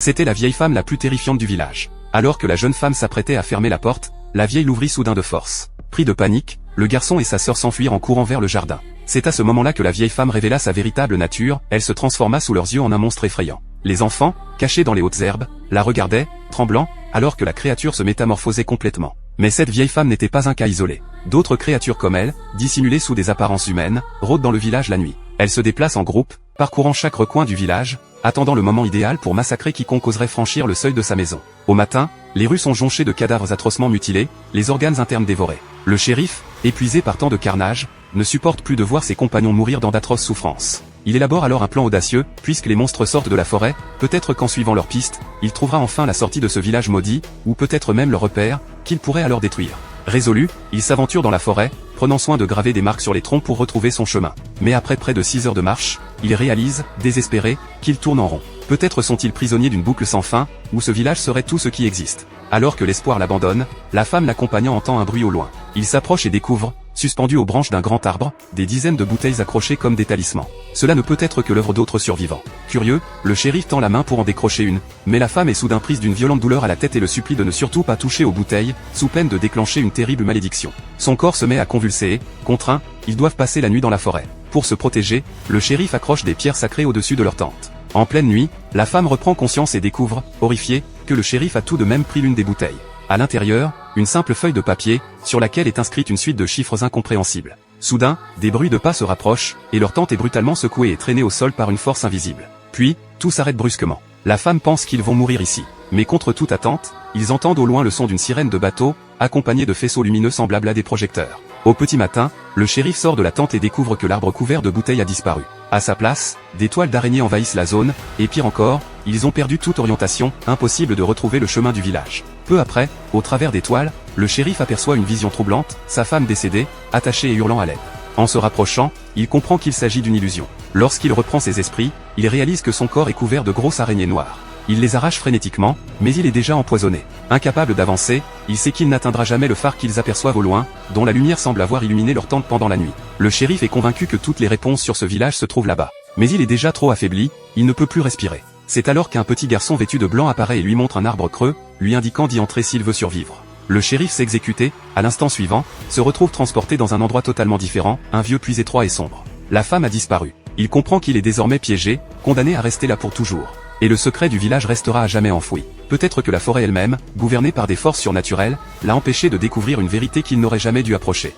C'était la vieille femme la plus terrifiante du village. Alors que la jeune femme s'apprêtait à fermer la porte, la vieille l'ouvrit soudain de force. Pris de panique, le garçon et sa sœur s'enfuirent en courant vers le jardin. C'est à ce moment-là que la vieille femme révéla sa véritable nature, elle se transforma sous leurs yeux en un monstre effrayant. Les enfants, cachés dans les hautes herbes, la regardaient, tremblants, alors que la créature se métamorphosait complètement. Mais cette vieille femme n'était pas un cas isolé. D'autres créatures comme elle, dissimulées sous des apparences humaines, rôdent dans le village la nuit. Elles se déplacent en groupe, parcourant chaque recoin du village, attendant le moment idéal pour massacrer quiconque oserait franchir le seuil de sa maison. Au matin, les rues sont jonchées de cadavres atrocement mutilés, les organes internes dévorés. Le shérif, épuisé par tant de carnage, ne supporte plus de voir ses compagnons mourir dans d'atroces souffrances. Il élabore alors un plan audacieux, puisque les monstres sortent de la forêt, peut-être qu'en suivant leur piste, il trouvera enfin la sortie de ce village maudit, ou peut-être même le repère, qu'il pourrait alors détruire. Résolu, il s'aventure dans la forêt, prenant soin de graver des marques sur les troncs pour retrouver son chemin. Mais après près de 6 heures de marche, il réalise, désespéré, qu'il tourne en rond. Peut-être sont-ils prisonniers d'une boucle sans fin, où ce village serait tout ce qui existe. Alors que l'espoir l'abandonne, la femme l'accompagnant entend un bruit au loin. Il s'approche et découvre, suspendu aux branches d'un grand arbre, des dizaines de bouteilles accrochées comme des talismans. Cela ne peut être que l'œuvre d'autres survivants. Curieux, le shérif tend la main pour en décrocher une, mais la femme est soudain prise d'une violente douleur à la tête et le supplie de ne surtout pas toucher aux bouteilles, sous peine de déclencher une terrible malédiction. Son corps se met à convulser et, contraints, ils doivent passer la nuit dans la forêt. Pour se protéger, le shérif accroche des pierres sacrées au-dessus de leur tente. En pleine nuit, la femme reprend conscience et découvre, horrifiée, que le shérif a tout de même pris l'une des bouteilles. À l'intérieur, une simple feuille de papier, sur laquelle est inscrite une suite de chiffres incompréhensibles. Soudain, des bruits de pas se rapprochent, et leur tente est brutalement secouée et traînée au sol par une force invisible. Puis, tout s'arrête brusquement. La femme pense qu'ils vont mourir ici. Mais contre toute attente, ils entendent au loin le son d'une sirène de bateau, accompagnée de faisceaux lumineux semblables à des projecteurs. Au petit matin, le shérif sort de la tente et découvre que l'arbre couvert de bouteilles a disparu. À sa place, des toiles d'araignées envahissent la zone, et pire encore, ils ont perdu toute orientation, impossible de retrouver le chemin du village. Peu après, au travers des toiles, le shérif aperçoit une vision troublante, sa femme décédée, attachée et hurlant à l'aide. En se rapprochant, il comprend qu'il s'agit d'une illusion. Lorsqu'il reprend ses esprits, il réalise que son corps est couvert de grosses araignées noires. Il les arrache frénétiquement, mais il est déjà empoisonné. Incapable d'avancer, il sait qu'il n'atteindra jamais le phare qu'ils aperçoivent au loin, dont la lumière semble avoir illuminé leur tente pendant la nuit. Le shérif est convaincu que toutes les réponses sur ce village se trouvent là-bas. Mais il est déjà trop affaibli, il ne peut plus respirer. C'est alors qu'un petit garçon vêtu de blanc apparaît et lui montre un arbre creux, lui indiquant d'y entrer s'il veut survivre. Le shérif s'exécuter, à l'instant suivant, se retrouve transporté dans un endroit totalement différent, un vieux puits étroit et sombre. La femme a disparu. Il comprend qu'il est désormais piégé, condamné à rester là pour toujours. Et le secret du village restera à jamais enfoui. Peut-être que la forêt elle-même, gouvernée par des forces surnaturelles, l'a empêché de découvrir une vérité qu'il n'aurait jamais dû approcher.